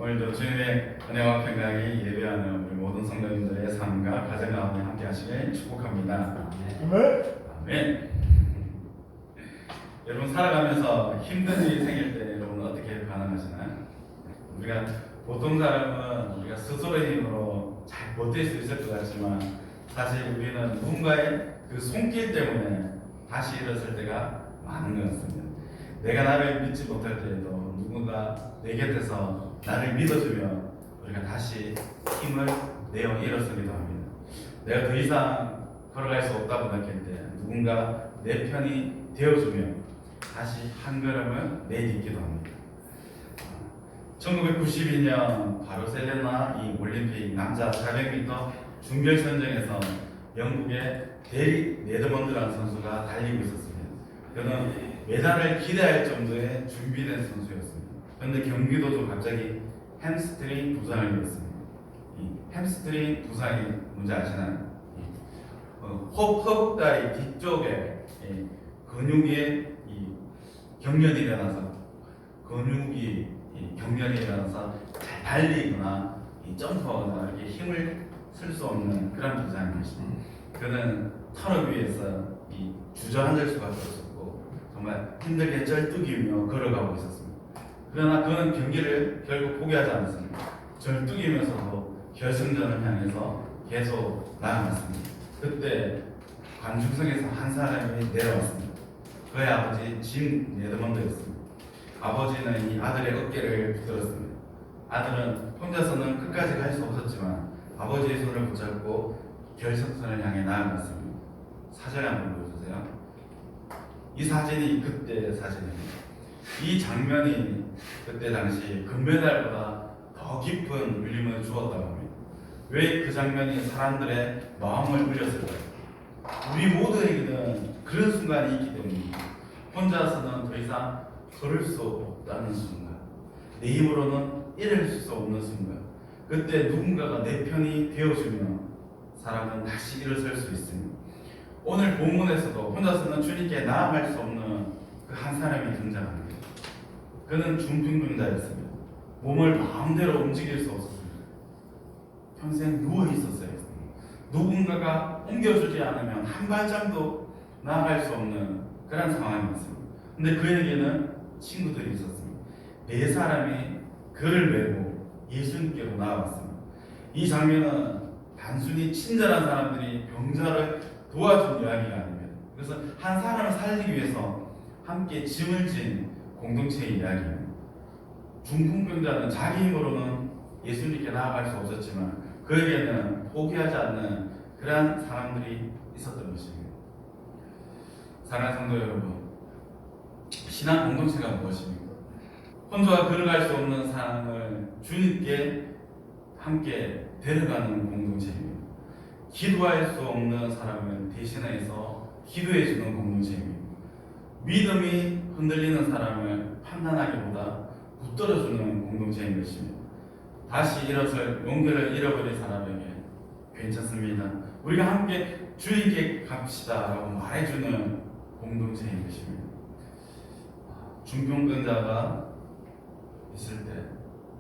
오늘도 주님의 은혜와 평강이 예배하는 우리 모든 성도님들의 삶과 가정 가운데 함께 하시길 축복합니다. 아멘. 여러분 살아가면서 힘든 일이 생길 때 여러분 어떻게 반응하시나요? 우리가 보통 사람은 우리가 스스로의 힘으로 잘 버틸 수 있을 것 같지만 사실 우리는 누군가의 그 손길 때문에 다시 일어설 때가 많은 것 같습니다. 내가 나를 믿지 못할 때에도 누군가 내 곁에서 나를 믿어주면 우리가 다시 힘을 내어 일어서기도 합니다. 내가 더 이상 걸어갈 수 없다고 느낄 때 누군가 내 편이 되어주면 다시 한 걸음을 내딛기도 합니다. 1992년 바르셀로나 이 올림픽 남자 400m 준결선정에서 영국의 데리 네더먼드라는 선수가 달리고 있었습니다. 그는 메달을 기대할 정도의 준비된 선수였습니다. 그런데 경기 도중 갑자기 햄스트링 부상을 입었습니다. 이 햄스트링 부상이 뭔지 아시나요? 허벅다리 뒤쪽에 근육에 경련이 일어나서 경련이 일어나서 잘 달리거나 점프하거나 이렇게 힘을 쓸 수 없는 그런 부상인 것입니다. 그는 터널 위에서 주저앉을 수밖에 없었고 정말 힘들게 쩔뚝이며 걸어가고 있었습니다. 그러나 그는 경기를 결국 포기하지 않았습니다. 절뚝이면서도 결승전을 향해서 계속 나아갔습니다. 그때 관중석에서 한 사람이 내려왔습니다. 그의 아버지 짐 네더먼드였습니다. 아버지는 이 아들의 어깨를 붙들었습니다. 아들은 혼자서는 끝까지 갈 수 없었지만 아버지의 손을 붙잡고 결승선을 향해 나아갔습니다. 사진 한번 보여주세요. 이 사진이 그때 사진입니다. 이 장면이 그때 당시 금메달보다 더 깊은 울림을 주었다고 합니다. 왜 그 장면이 사람들의 마음을 울렸을까요? 우리 모두에게는 그런 순간이 있기 때문입니다. 혼자서는 더 이상 걸을 수 없다는 순간, 내 힘으로는 이룰 수 없는 순간, 그때 누군가가 내 편이 되어주면 사람은 다시 일어설 수 있습니다. 오늘 본문에서도 혼자서는 주님께 나아갈 수 없는 그 한 사람이 등장합니다. 그는 중풍병자였습니다. 몸을 마음대로 움직일 수 없었습니다. 평생 누워 있었어요. 누군가가 옮겨주지 않으면 한 발짝도 나아갈 수 없는 그런 상황이었습니다. 근데 그에게는 친구들이 있었습니다. 네 사람이 그를 메고 예수님께로 나아갔습니다. 이 장면은 단순히 친절한 사람들이 병자를 도와준 이야기가 아닙니다. 그래서 한 사람을 살리기 위해서 함께 짐을 진 공동체의 이야기입니다. 중풍병자는 자기 힘으로는 예수님께 나아갈 수 없었지만 그에게는 포기하지 않는 그러한 사람들이 있었던 것입니다. 사랑하는 성도 여러분, 신앙 공동체가 무엇입니까? 혼자 걸어갈 수 없는 사람을 주님께 함께 데려가는 공동체입니다. 기도할 수 없는 사람을 대신해서 기도해 주는 공동체입니다. 믿음이 흔들리는 사람을 판단하기보다 붙들어주는 공동체인 것입니다. 다시 일어설 용기를 잃어버린 사람에게 괜찮습니다. 우리가 함께 주님께 갑시다 라고 말해주는 공동체인 것입니다. 중풍병자가 있을 때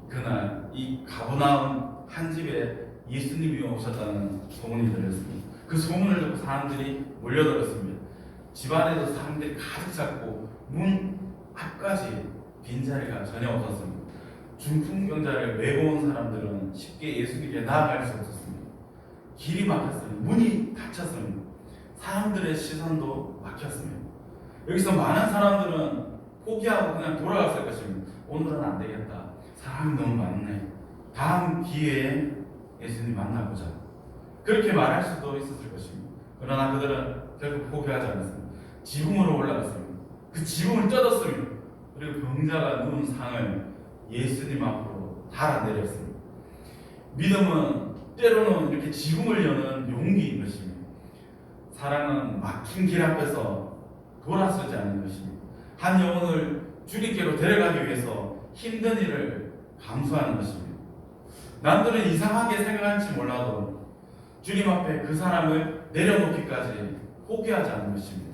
그날 이 가버나움 한 집에 예수님이 오셨다는 소문이 들렸습니다. 그 소문을 듣고 사람들이 몰려들었습니다. 집안에도 사람들이 가득 찼고 문 앞까지 빈자리가 전혀 없었습니다. 중풍병자를 메고 온 사람들은 쉽게 예수님께 나아갈 수 없었습니다. 길이 막혔습니다. 문이 닫혔습니다. 사람들의 시선도 막혔습니다. 여기서 많은 사람들은 포기하고 그냥 돌아갔을 것입니다. 오늘은 안 되겠다. 사람이 너무 많네. 다음 기회에 예수님 만나보자. 그렇게 말할 수도 있었을 것입니다. 그러나 그들은 결국 포기하지 않았습니다. 지붕으로 올라갔습니다. 그 지붕을 뜯었습니다. 그리고 병자가 누운 상을 예수님 앞으로 달아내렸습니다. 믿음은 때로는 이렇게 지붕을 여는 용기인 것입니다. 사랑은 막힌 길 앞에서 돌아서지 않는 것입니다. 한 영혼을 주님께로 데려가기 위해서 힘든 일을 감수하는 것입니다. 남들은 이상하게 생각할지 몰라도 주님 앞에 그 사람을 내려놓기까지 포기하지 않는 것입니다.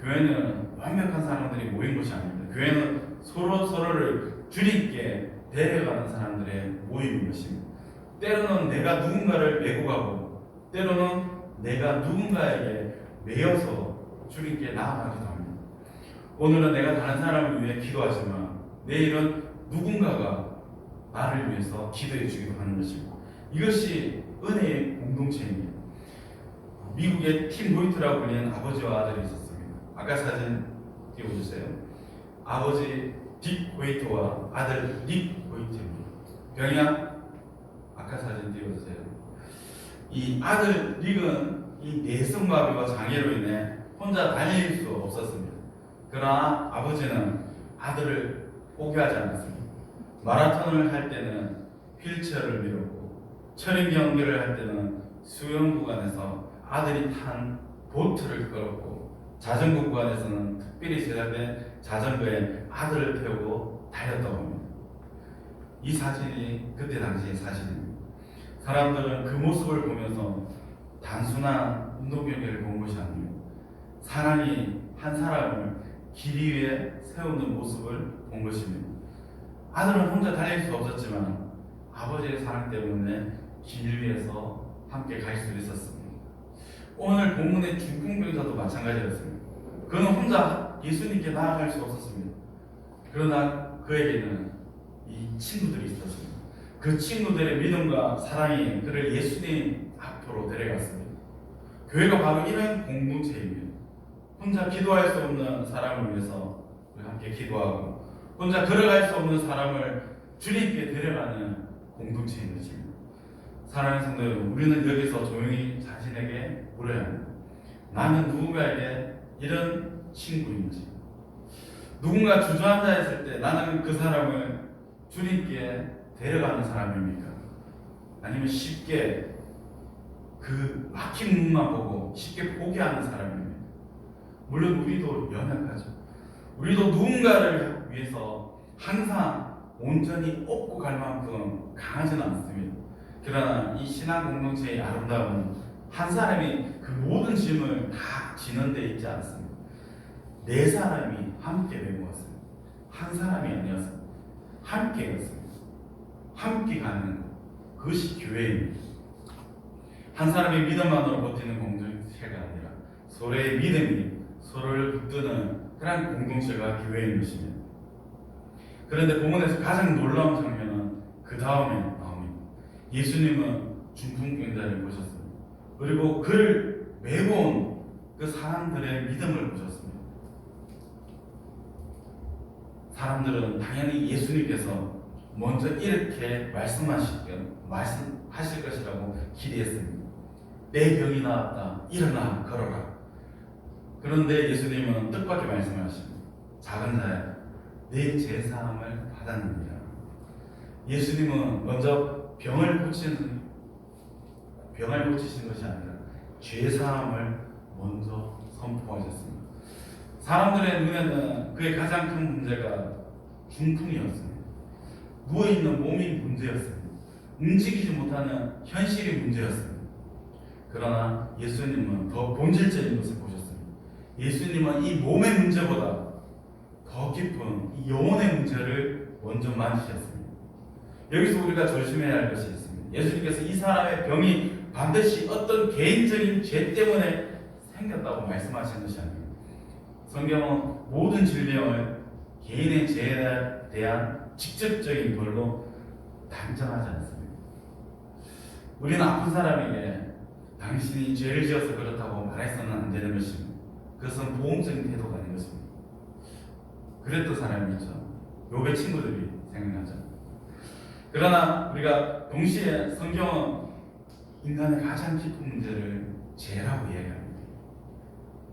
교회는 완벽한 사람들이 모인 것이 아닙니다. 교회는 서로를 주님께 데려가는 사람들의 모임인 것입니다. 때로는 내가 누군가를 메고 가고 때로는 내가 누군가에게 매여서 주님께 나아가기도 합니다. 오늘은 내가 다른 사람을 위해 기도하지만 내일은 누군가가 나를 위해서 기도해 주기도 하는 것입니다. 이것이 은혜의 공동체입니다. 미국의 팀 보이트라고 불리는 아버지와 아들이 있었습니다. 아까 사진 띄워주세요. 아버지 딕 보이트와 아들 닉 보이트입니다. 병양 아까 사진 띄워주세요. 이 아들 닉은 이 내성마비와 장애로 인해 혼자 다닐 수 없었습니다. 그러나 아버지는 아들을 포기하지 않았습니다. 마라톤을 할 때는 휠체어를 밀었고 철인 경기를 할 때는 수영 구간에서 아들이 탄 보트를 끌었고 자전거 구간에서는 특별히 제작된 자전거에 아들을 태우고 달렸다고 합니다. 이 사진이 그때 당시의 사진입니다. 사람들은 그 모습을 보면서 단순한 운동 경기를 본 것이 아닙니다. 사랑이 한 사람을 길 위에 세우는 모습을 본 것입니다. 아들은 혼자 달릴 수 없었지만 아버지의 사랑 때문에 길 위에서 함께 갈 수 있었습니다. 오늘 본문의 중풍병자도 마찬가지였습니다. 그는 혼자 예수님께 나아갈 수 없었습니다. 그러나 그에게는 이 친구들이 있었습니다. 그 친구들의 믿음과 사랑이 그를 예수님 앞으로 데려갔습니다. 교회가 바로 이런 공동체입니다. 혼자 기도할 수 없는 사람을 위해서 우리 함께 기도하고 혼자 걸어갈 수 없는 사람을 주님께 데려가는 공동체인 것입니다. 사랑하는 성도 여러분, 우리는 여기서 조용히 자신에게 물어야 합니다. 나는 누군가에게 이런 친구인지, 누군가 주저앉아 있을 때 나는 그 사람을 주님께 데려가는 사람입니까? 아니면 쉽게 그 막힌 문만 보고 쉽게 포기하는 사람입니까? 물론 우리도 연약하죠. 우리도 누군가를 위해서 항상 온전히 업고 갈 만큼 강하지는 않습니다. 그러나 이 신앙 공동체의 아름다움은 한 사람이 그 모든 짐을 다 지는 데 있지 않습니다. 네 사람이 함께 메고 왔습니다. 한 사람이 아니었습니다. 함께 갔습니다. 함께 가는 그것이 교회입니다. 한 사람의 믿음만으로 버티는 공동체가 아니라 서로의 믿음이 서로를 붙드는 그런 공동체가 교회인 것입니다. 그런데 본문에서 가장 놀라운 장면은 그 다음에 나옵니다. 예수님은 중풍병자를 보셨습니다. 그리고 그를 메고 온 그 사람들의 믿음을 보셨습니다. 사람들은 당연히 예수님께서 먼저 이렇게 말씀하실 것이라고 기대했습니다. 내 병이 나았다. 일어나 걸어라. 그런데 예수님은 뜻밖의 말씀을 하십니다. 작은 자야, 내 죄사함을 받았느니라. 예수님은 먼저 병을 고치신 것이 아니라 죄사함을 먼저 선포하셨습니다. 사람들의 눈에는 그의 가장 큰 문제가 중풍이었습니다. 누워있는 몸이 문제였습니다. 움직이지 못하는 현실이 문제였습니다. 그러나 예수님은 더 본질적인 것을 보셨습니다. 예수님은 이 몸의 문제보다 더 깊은 이 영혼의 문제를 먼저 만지셨습니다. 여기서 우리가 조심해야 할 것이 있습니다. 예수님께서 이 사람의 병이 반드시 어떤 개인적인 죄 때문에 생겼다고 말씀하신 것이 아닙니다. 성경은 모든 질병을 개인의 죄에 대한 직접적인 걸로 단정하지 않습니다. 우리는 아픈 사람에게 당신이 죄를 지어서 그렇다고 말해서는 안 되는 것입니다. 그것은 보험적인 태도가 아닌 것입니다. 그랬던 사람이 있죠. 욥의 친구들이 생각나죠. 그러나 우리가 동시에 성경은 인간의 가장 깊은 문제를 죄라고 이야기합니다.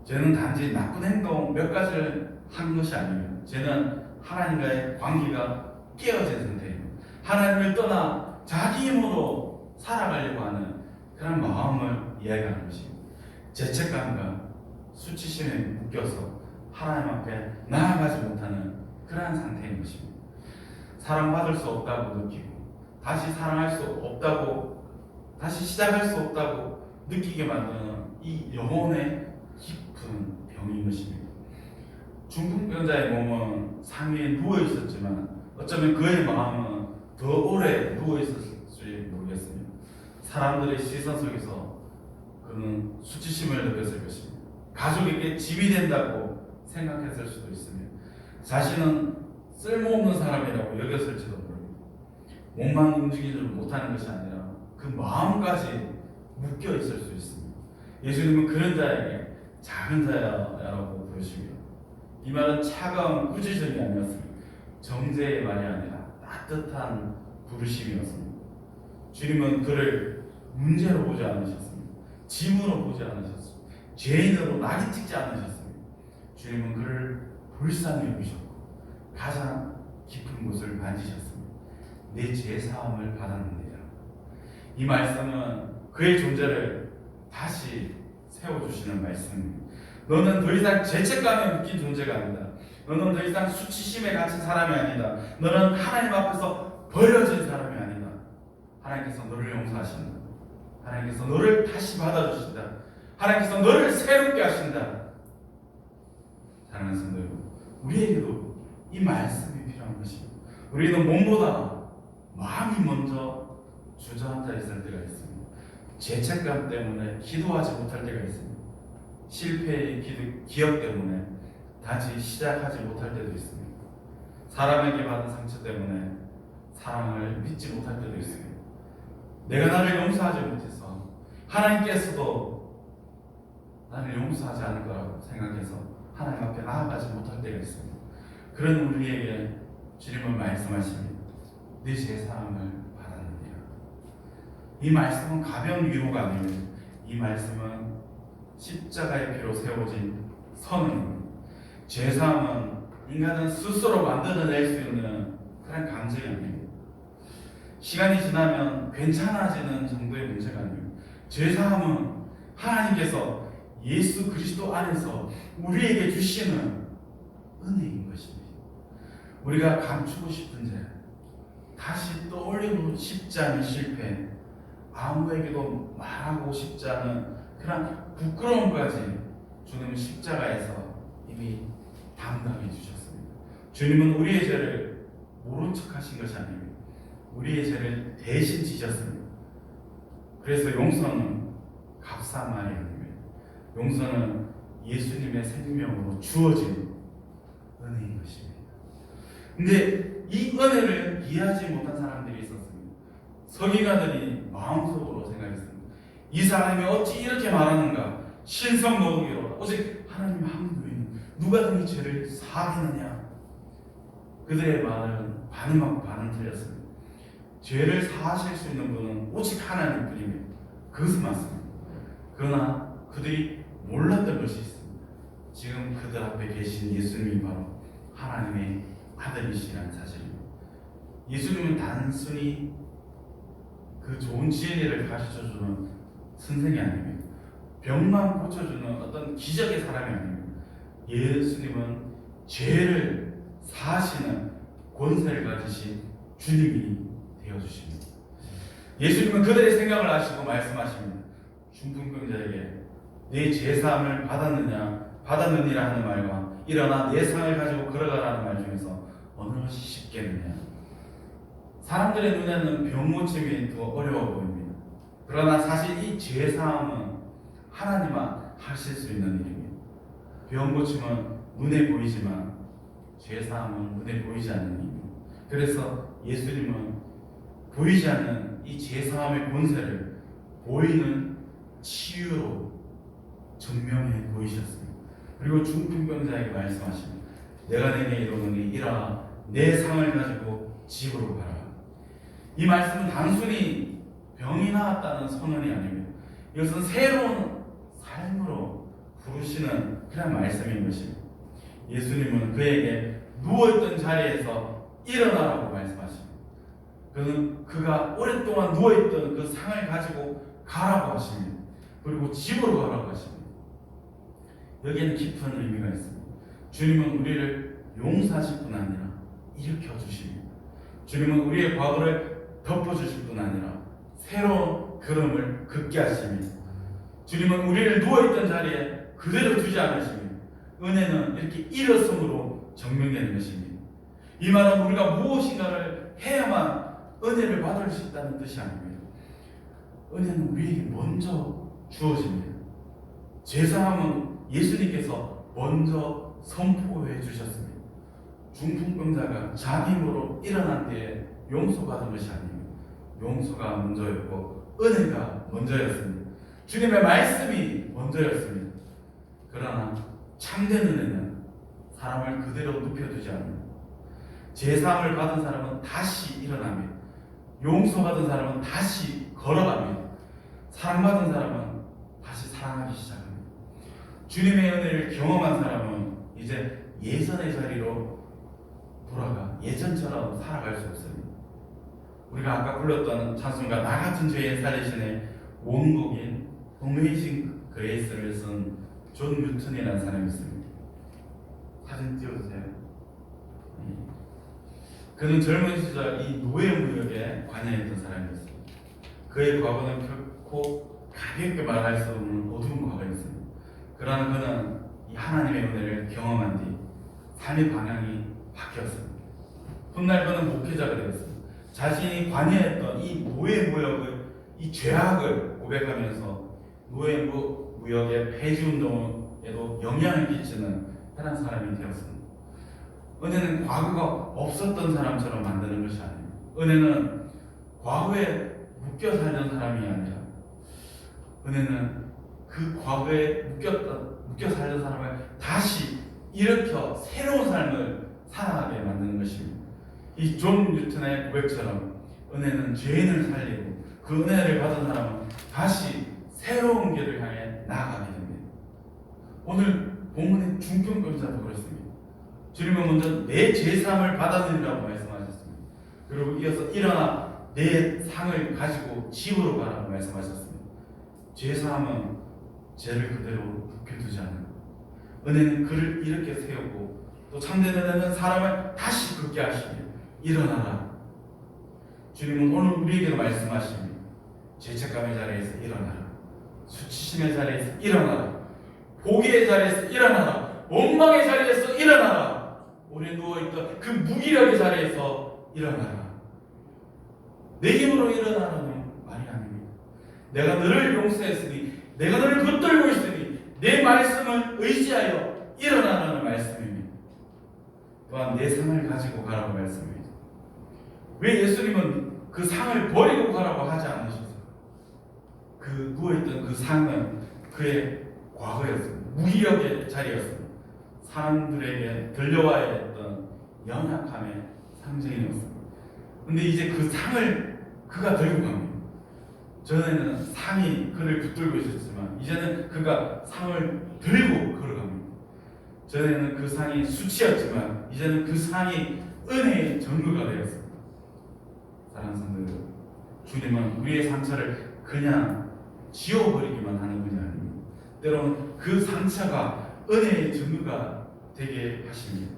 죄는 단지 나쁜 행동 몇 가지를 한 것이 아닙니다. 죄는 하나님과의 관계가 깨어진 상태입니다. 하나님을 떠나 자기 힘으로 살아가려고 하는 그런 마음을 이야기하는 것입니다. 죄책감과 수치심에 묶여서 하나님 앞에 나아가지 못하는 그러한 상태인 것입니다. 사랑받을 수 없다고 느끼고 다시 사랑할 수 없다고 다시 시작할 수 없다고 느끼게 만드는 이 영혼의 깊은 병인 것입니다. 중풍병자의 몸은 상위에 누워 있었지만 어쩌면 그의 마음은 더 오래 누워 있었을지 모르겠습니다. 사람들의 시선 속에서 그는 수치심을 느꼈을 것입니다. 가족에게 짐이 된다고 생각했을 수도 있습니다. 자신은 쓸모없는 사람이라고 여겼을지도 모릅니다. 몸만 움직이지 못하는 것이 아니라 그 마음까지 묶여 있을 수 있습니다. 예수님은 그런 자에게 작은 자야라고 부르시며, 이 말은 차가운 꾸짖음이 아니었습니다. 정죄의 말이 아니라 따뜻한 부르심이었습니다. 주님은 그를 문제로 보지 않으셨습니다. 짐으로 보지 않으셨습니다. 죄인으로 낙이 찍지 않으셨습니다. 주님은 그를 불쌍히 여기셨고 가장 깊은 곳을 만지셨습니다. 내 죄사함을 받았느니라. 이 말씀은 그의 존재를 다시 세워주시는 말씀입니다. 너는 더 이상 죄책감에 묶인 존재가 아니다. 너는 더 이상 수치심에 갇힌 사람이 아니다. 너는 하나님 앞에서 버려진 사람이 아니다. 하나님께서 너를 용서하신다. 하나님께서 너를 다시 받아주신다. 하나님께서 너를 새롭게 하신다. 사랑하는 성도 여러분, 우리에게도 이 말씀이 필요한 것입니다. 우리는 몸보다 마음이 먼저 주저앉아 있을 때가 있습니다. 죄책감 때문에 기도하지 못할 때가 있습니다. 실패의 기억 때문에 다시 시작하지 못할 때도 있습니다. 사람에게 받은 상처 때문에 사랑을 믿지 못할 때도 있습니다. 내가 나를 용서하지 못해서 하나님께서도 나를 용서하지 않을 거라고 생각해서 하나님 앞에 나아가지 못할 때가 있습니다. 그런 우리에게 주님은 말씀하십니다. 네 죄사함을 받았느니라. 이 말씀은 가벼운 위로가 아닙니다. 이 말씀은 십자가의 피로 세워진 선언입니다. 죄사함은 인간은 스스로 만들어낼 수 있는 그런 감정이 아닙니다. 시간이 지나면 괜찮아지는 정도의 문제가 아닙니다. 죄사함은 하나님께서 예수 그리스도 안에서 우리에게 주시는 은혜인 것입니다. 우리가 감추고 싶은 죄, 다시 떠올리고 싶지 않은 실패, 아무에게도 말하고 싶지 않은 그런 부끄러움까지 주님은 십자가에서 이미 담당해 주셨습니다. 주님은 우리의 죄를 모른 척 하신 것이 아닙니다. 우리의 죄를 대신 지셨습니다. 그래서 용서는 값싼 말이 아닙니다. 용서는 예수님의 생명으로 주어진 은혜인 것입니다. 근데 이 은혜를 이해하지 못한 사람들이 있었습니다. 서기관들이 마음속으로 생각했습니다. 이 사람이 어찌 이렇게 말하는가? 신성모독이로 오직 하나님 한 분이 누가 이 죄를 사하겠느냐? 그들의 말은 반은 맞고 반은 틀렸습니다. 죄를 사하실 수 있는 분은 오직 하나님 뿐입니다. 그것은 맞습니다. 그러나 그들이 몰랐던 것이 있습니다. 지금 그들 앞에 계신 예수님이 바로 하나님의 아들이시라는 사실입니다. 예수님은 단순히 그 좋은 진리를 가르쳐주는 선생이 아닙니다. 병만 고쳐주는 어떤 기적의 사람이 아닙니다. 예수님은 죄를 사하시는 권세를 가지신 주님이 되어주십니다. 예수님은 그들의 생각을 아시고 말씀하십니다. 중풍병자에게 내 죄사함을 받았느니라 하는 말과 일어나 내 상을 가지고 걸어가라는 말 중에서 어느 것이 쉽겠느냐? 사람들의 눈에는 병 고침이 더 어려워 보입니다. 그러나 사실 이 죄사함은 하나님만 하실 수 있는 일입니다. 병 고침은 눈에 보이지만 죄사함은 눈에 보이지 않는 일입니다. 그래서 예수님은 보이지 않는 이 죄사함의 권세를 보이는 치유로 증명해 보이셨습니다. 그리고 중풍병자에게 말씀하십니다. 내가 내게 이르노니 일어나 내 상을 가지고 집으로 가라. 이 말씀은 단순히 병이 나았다는 선언이 아닙니다. 이것은 새로운 삶으로 부르시는 그런 말씀인 것입니다. 예수님은 그에게 누워있던 자리에서 일어나라고 말씀하십니다. 그는 그가 오랫동안 누워있던 그 상을 가지고 가라고 하십니다. 그리고 집으로 가라고 하십니다. 여기에는 깊은 의미가 있습니다. 주님은 우리를 용서하실 뿐 아니라 일으켜 주십니다. 주님은 우리의 과거를 덮어주실 뿐 아니라 새로운 걸음을 긋게 하십니다. 주님은 우리를 누워있던 자리에 그대로 두지 않으십니다. 은혜는 이렇게 일어섬으로 증명되는 것입니다. 이 말은 우리가 무엇인가를 해야만 은혜를 받을 수 있다는 뜻이 아닙니다. 은혜는 우리에게 먼저 주어집니다. 제사함은 예수님께서 먼저 선포해 주셨습니다. 중풍병자가 자기 힘으로 일어난 때에 용서받은 것이 아닙니다. 용서가 먼저였고 은혜가 먼저였습니다. 주님의 말씀이 먼저였습니다. 그러나 참된 은혜는 사람을 그대로 눕혀두지 않습니다. 제사함을 받은 사람은 다시 일어납니다. 용서받은 사람은 다시 걸어갑니다. 사랑받은 사람은 다시 사랑하기 시작합니다. 주님의 은혜를 경험한 사람은 이제 예전의 자리로 돌아가 예전처럼 살아갈 수 없습니다. 우리가 아까 불렀던 찬송가 나 같은 죄인 살리신의 원곡인 어메이징 그레이스를 쓴 존 뉴턴이라는 사람이 있습니다. 사진 띄워주세요. 그는 젊은 시절 이 노예무역에 관여했던 사람이었습니다. 그의 과거는 결코 가볍게 말할 수 없는 어두운 과거였습니다. 그러나 그는 이 하나님의 은혜를 경험한 뒤 삶의 방향이 바뀌었습니다. 훗날 그는 목회자가 되었습니다. 자신이 관여했던 이 노예무역의 이 죄악을 고백하면서 노예무역의 폐지운동에도 영향을 끼치는 그런 사람이 되었습니다. 은혜는 과거가 없었던 사람처럼 만드는 것이 아닙니다. 은혜는 과거에 묶여 살던 사람이 아니라 은혜는 그 과거에 묶여 살던 사람을 다시 일으켜 새로운 삶을 살아가게 만드는 것입니다. 이 존 뉴턴의 고백처럼 은혜는 죄인을 살리고 그 은혜를 받은 사람은 다시 새로운 길을 향해 나아가게 됩니다. 오늘 본문의 중풍병자도 그렇습니다. 주님은 먼저 내 제사함을 받았느니라고 말씀하셨습니다. 그리고 이어서 일어나 내 상을 가지고 집으로 가라고 말씀하셨습니다. 제사함은 죄를 그대로 눕혀두지 않는 은혜는 그를 이렇게 세우고 또 참된 은혜는 사람을 다시 걷게 하십니다. 일어나라. 주님은 오늘 우리에게도 말씀하십니다. 죄책감의 자리에서 일어나라. 수치심의 자리에서 일어나라. 포기의 자리에서 일어나라. 원망의 자리에서 일어나라. 우리 누워있던 그 무기력의 자리에서 일어나라. 내 힘으로 일어나라는 말이 아닙니다. 내가 너를 용서했으니 내가 너를 붙들고 있으니 내 말씀을 의지하여 일어나라는 말씀입니다. 또한 내 상을 가지고 가라고 말씀입니다. 왜 예수님은 그 상을 버리고 가라고 하지 않으셨어요? 그 누워있던 그 상은 그의 과거였습니다. 무기력의 자리였습니다. 사람들에게 들려와야 했던 연약함의 상징이었습니다. 근데 이제 그 상을 그가 들고 갑니다. 전에는 상이 그를 붙들고 있었지만 이제는 그가 상을 들고 걸어갑니다. 전에는 그 상이 수치였지만 이제는 그 상이 은혜의 전부가 되었습니다. 사랑하는 성도들, 주님은 우리의 상처를 그냥 지워버리기만 하는 분이 아닙니다. 때로는 그 상처가 은혜의 전부가 되게 하십니다.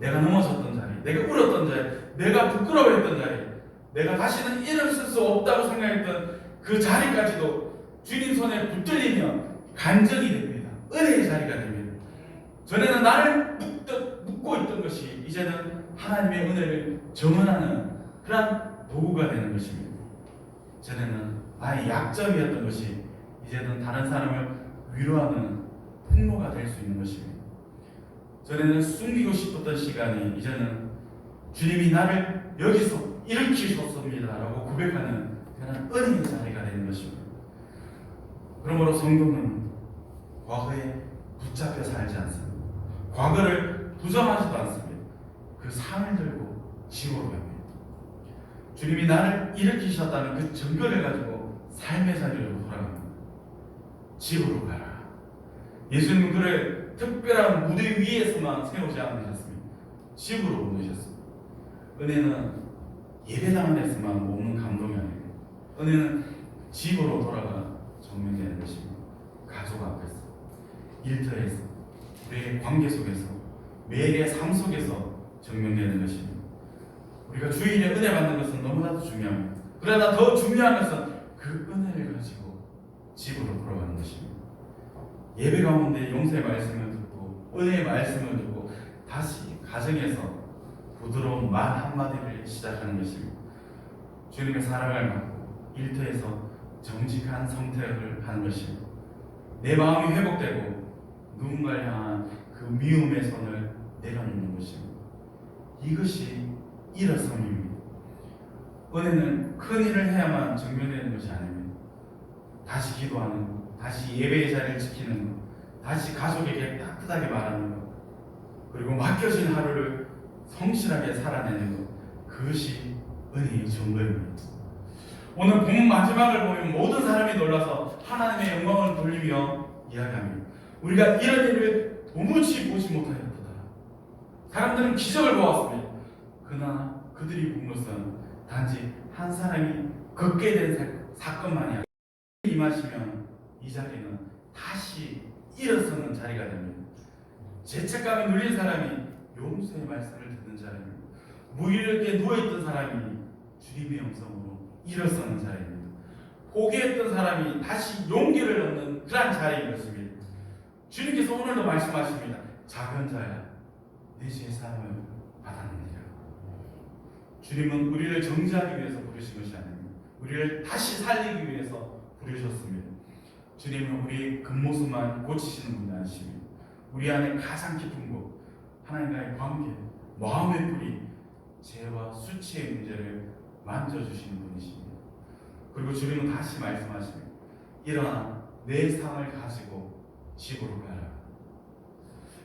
내가 넘어졌던 자리, 내가 울었던 자리, 내가 부끄러워했던 자리, 내가 다시는 일어설 수 없다고 생각했던 그 자리까지도 주님 손에 붙들리면 간증이 됩니다. 은혜의 자리가 됩니다. 전에는 나를 묶고 있던 것이 이제는 하나님의 은혜를 정언하는 그런 도구가 되는 것입니다. 전에는 나의 약점이었던 것이 이제는 다른 사람을 위로하는 통로가 될 수 있는 것입니다. 전에는 숨기고 싶었던 시간이 이제는 주님이 나를 여기서 일으키셨습니다라고 고백하는 그런 은혜의 자리가 되는 것입니다. 그러므로 성도는 과거에 붙잡혀 살지 않습니다. 과거를 부정하지도 않습니다. 그 상을 들고 지구로 갑니다. 주님이 나를 일으키셨다는 그 증거를 가지고 삶의 자리로 돌아갑니다. 집으로 가라. 예수님은 그를 특별한 무대 위에서만 세우지 않으셨습니다. 집으로 보내셨습니다. 은혜는 예배당 안에서만 오는 감동이 아니고 은혜는 집으로 돌아가 정면되는 것입니다. 가족 앞에서, 일터에서, 우리의 관계 속에서, 매일의 삶 속에서 정면되는 것입니다. 우리가 주일에 은혜 받는 것은 너무나도 중요합니다. 그러나 더 중요한 것은 그 은혜를 가지고 집으로 돌아가는 것입니다. 예배 가운데 용서의 말씀을 듣고 은혜의 말씀을 듣고 다시 가정에서 부드러운 말 한마디를 시작하는 것입니다. 주님의 사랑을 받고 일터에서 정직한 선택을 하는 것입니다. 내 마음이 회복되고 누군가를 향한 그 미움의 손을 내려놓는 것입니다. 이것이 일어섬입니다. 은혜는 큰 일을 해야만 증명되는 것이 아닙니다. 다시 기도하는 것, 다시 예배의 자리를 지키는 것, 다시 가족에게 따뜻하게 말하는 것, 그리고 맡겨진 하루를 성실하게 살아내는 것, 그것이 은혜의 증거입니다. 오늘 본문 마지막을 보면 모든 사람이 놀라서 하나님의 영광을 돌리며 이야기합니다. 우리가 이런 일을 도무지 보지 못하였다. 사람들은 기적을 보았습니다. 그러나 그들이 본 것은 단지 한 사람이 걷게 된 사건만이 아니라 임하시면 이 자리는 다시 일어서는 자리가 됩니다. 죄책감에 눌린 사람이 용서의 말씀을 듣는 자리입니다. 무기력에 누워있던 사람이 주님의 영성으로 일어서는 자리입니다. 포기했던 사람이 다시 용기를 얻는 그런 자리인 것입니다. 주님께서 오늘도 말씀하십니다. 작은 자야, 내 죄사함을 받았느니라. 주님은 우리를 정죄하기 위해서 부르신 것이 아닙니다. 우리를 다시 살리기 위해서 부르셨습니다. 주님은 우리의 겉모습만 고치시는 분이 아니십니다. 우리 안에 가장 깊은 곳, 하나님과의 관계, 마음의 뿌리, 죄와 수치의 문제를 만져주시는 분이십니다. 그리고 주님은 다시 말씀하십니다. 일어나 내 상을 가지고 집으로 가라.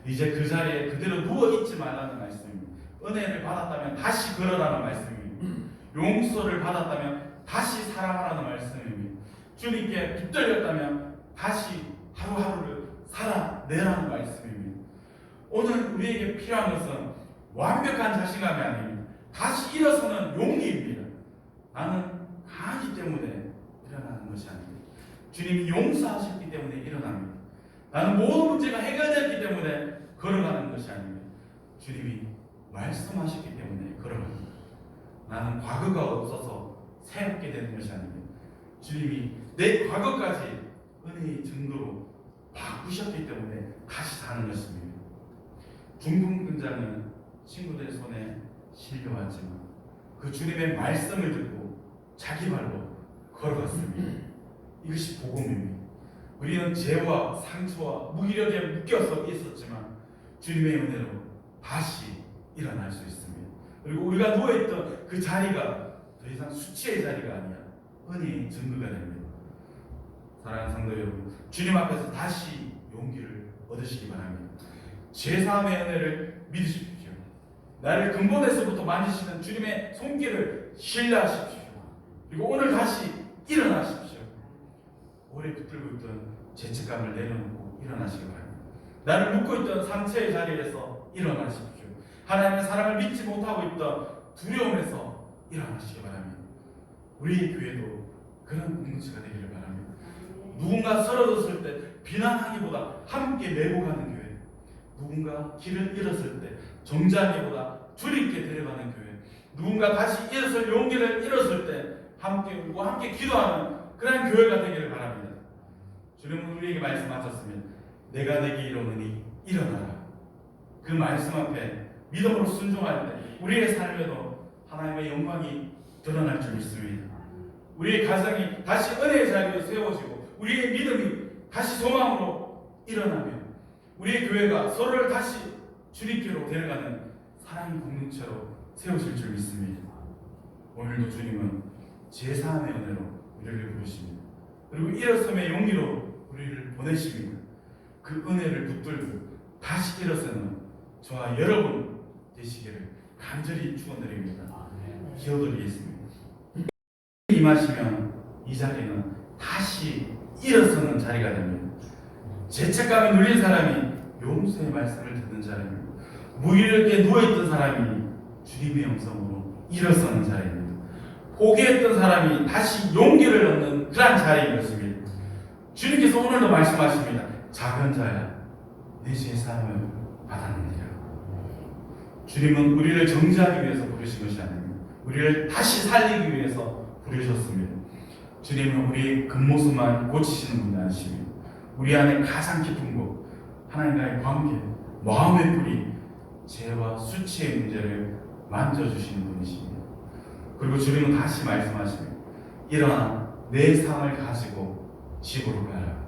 이제 그 자리에 그대로 누워있지 말라는 말씀입니다. 은혜를 받았다면 다시 걸어라는 말씀입니다. 용서를 받았다면 다시 사랑하라는 말씀입니다. 주님께 붙들렸다면 다시 하루하루를 살아내라는 말씀입니다. 오늘 우리에게 필요한 것은 완벽한 자신감이 아닙니다. 다시 일어서는 용기입니다. 나는 강하기 때문에 일어나는 것이 아닙니다. 주님이 용서하셨기 때문에 일어납니다. 나는 모든 문제가 해결됐기 때문에 걸어가는 것이 아닙니다. 주님이 말씀하셨기 때문에 걸어갑니다. 나는 과거가 없어서 새롭게 되는 것이 아닙니다. 주님이 내 과거까지 은혜의 증거로 바꾸셨기 때문에 다시 사는 것입니다. 중풍병자는 친구들의 손에 실려왔지만 그 주님의 말씀을 듣고 자기 발로 걸어갔습니다. 이것이 복음입니다. 우리는 죄와 상처와 무기력에 묶여서 있었지만 주님의 은혜로 다시 일어날 수 있습니다. 그리고 우리가 누워있던 그 자리가 더 이상 수치의 자리가 아니라 은혜의 증거가 됩니다. 사랑하는 성도 여러분, 주님 앞에서 다시 용기를 얻으시기 바랍니다. 죄사함의 은혜를 믿으십시오. 나를 근본에서부터 만지시는 주님의 손길을 신뢰하십시오. 그리고 오늘 다시 일어나십시오. 오래 붙들고 있던 죄책감을 내려놓고 일어나시기 바랍니다. 나를 묶고 있던 상처의 자리에서 일어나십시오. 하나님의 사랑을 믿지 못하고 있던 두려움에서 일어나시기 바랍니다. 우리 교회도 그런 공동체가 되기를 바랍니다. 누군가 쓰러졌을 때 비난하기보다 함께 메고 가는 교회, 누군가 길을 잃었을 때 정죄하기보다 주님께 데려가는 교회, 누군가 다시 일어설 용기를 잃었을 때 함께 울고 함께 기도하는 그런 교회가 되기를 바랍니다. 주님은 우리에게 말씀하셨습니다. 내가 내게 이르노니 일어나라. 그 말씀 앞에 믿음으로 순종할 때 우리의 삶에도 하나님의 영광이 드러날 줄 믿습니다. 우리의 가정이 다시 은혜의 자리로 세워지고 우리의 믿음이 다시 소망으로 일어나면 우리의 교회가 서로를 다시 주님께로 데려가는 사랑의 공동체로 세워질 줄 믿습니다. 오늘도 주님은 제사함의 은혜로 우리를 부르십니다. 그리고 일어섬의 용기로 우리를 보내십니다. 그 은혜를 붙들고 다시 일어서는 저와 여러분 되시기를 간절히 축원드립니다. 기도드리겠습니다. 임하시면 이 자리는 다시 일어서는 자리가 됩니다. 죄책감에 눌린 사람이 용서의 말씀을 듣는 자리입니다. 무기력에 누워있던 사람이 주님의 영성으로 일어서는 자리입니다. 포기했던 사람이 다시 용기를 얻는 그런 자리인 것입니다. 주님께서 오늘도 말씀하십니다. 작은 자야, 내 죄사함을 받았느니라. 주님은 우리를 정죄하기 위해서 부르신 것이 아닙니다. 우리를 다시 살리기 위해서 부르셨습니다. 주님은 우리의 겉모습만 고치시는 분이 아니십니다. 우리 안에 가장 깊은 곳, 하나님과의 관계, 마음의 뿌리, 죄와 수치의 문제를 만져주시는 분이십니다. 그리고 주님은 다시 말씀하십니다. 일어나 내 상을 가지고 집으로 가라.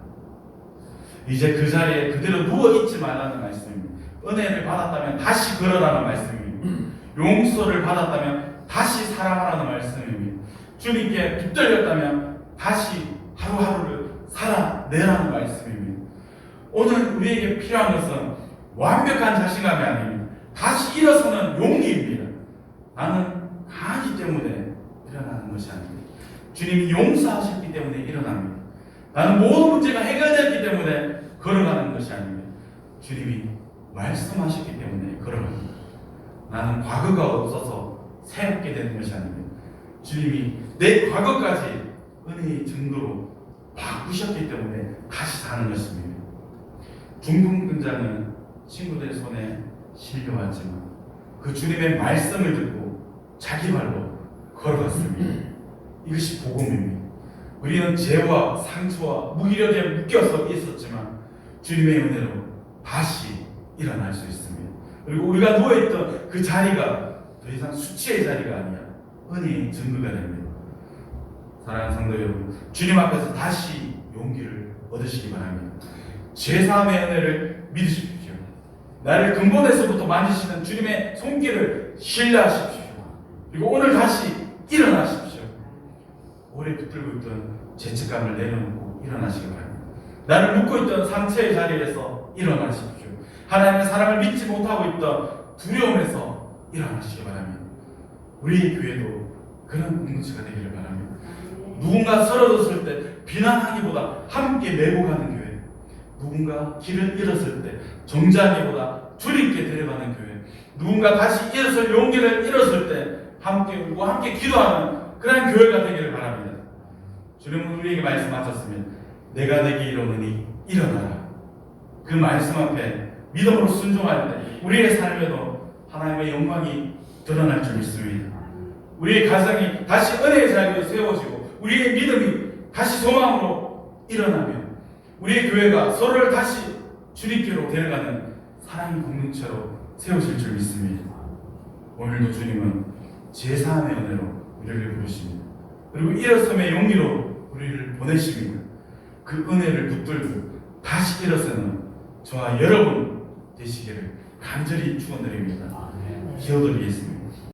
이제 그 자리에 그대로 누워있지 말라는 말씀입니다. 은혜를 받았다면 다시 걸어라는 말씀입니다. 용서를 받았다면 다시 사랑하라는 말씀입니다. 주님께 붙들렸다면 다시 하루하루를 살아내라는 말씀입니다. 오늘 우리에게 필요한 것은 완벽한 자신감이 아닙니다. 다시 일어서는 용기입니다. 나는 강하기 때문에 일어나는 것이 아닙니다. 주님이 용서하셨기 때문에 일어납니다. 나는 모든 문제가 해결됐기 때문에 걸어가는 것이 아닙니다. 주님이 말씀하셨기 때문에 걸어갑니다. 나는 과거가 없어서 새롭게 되는 것이 아닙니다. 주님이 내 과거까지 은혜의 증거로 바꾸셨기 때문에 다시 사는 것입니다. 중풍병자는 친구들 손에 실려왔지만 그 주님의 말씀을 듣고 자기 발로 걸어갔습니다. 이것이 복음입니다. 우리는 죄와 상처와 무기력에 묶여서 있었지만 주님의 은혜로 다시 일어날 수 있습니다. 그리고 우리가 누워있던 그 자리가 더 이상 수치의 자리가 아니라 은혜의 증거가 됩니다. 사랑하는 성도 여러분, 주님 앞에서 다시 용기를 얻으시기 바랍니다. 제3의 은혜를 믿으십시오. 나를 근본에서부터 만지시는 주님의 손길을 신뢰하십시오. 그리고 오늘 다시 일어나십시오. 오래 붙들고 있던 죄책감을 내려놓고 일어나시기 바랍니다. 나를 묶고 있던 상처의 자리에서 일어나십시오. 하나님의 사랑을 믿지 못하고 있던 두려움에서 일어나시기 바랍니다. 우리 교회도 그런 공동체가 되기를 바랍니다. 누군가 쓰러졌을 때 비난하기보다 함께 메고 가는 교회, 누군가 길을 잃었을 때 정지하기보다 주님께 데려가는 교회, 누군가 다시 일어설 용기를 잃었을 때 함께 울고 함께 기도하는 그런 교회가 되기를 바랍니다. 주님은 우리에게 말씀하셨습니다. 내가 내게 이르노니 일어나라. 그 말씀 앞에 믿음으로 순종할 때 우리의 삶에도 하나님의 영광이 드러날 줄 믿습니다. 우리의 가정이 다시 은혜의 자리로 세워지고 우리의 믿음이 다시 소망으로 일어나면 우리의 교회가 서로를 다시 주님께로 데려가는 사랑의 공동체로 세워질 줄 믿습니다. 오늘도 주님은 제3의 은혜로 우리를 부르십니다. 그리고 일어섬의 용기로 우리를 보내십니다. 그 은혜를 붙들고 다시 일어서는 저와 여러분 되시기를 간절히 축원드립니다. 기도드리겠습니다.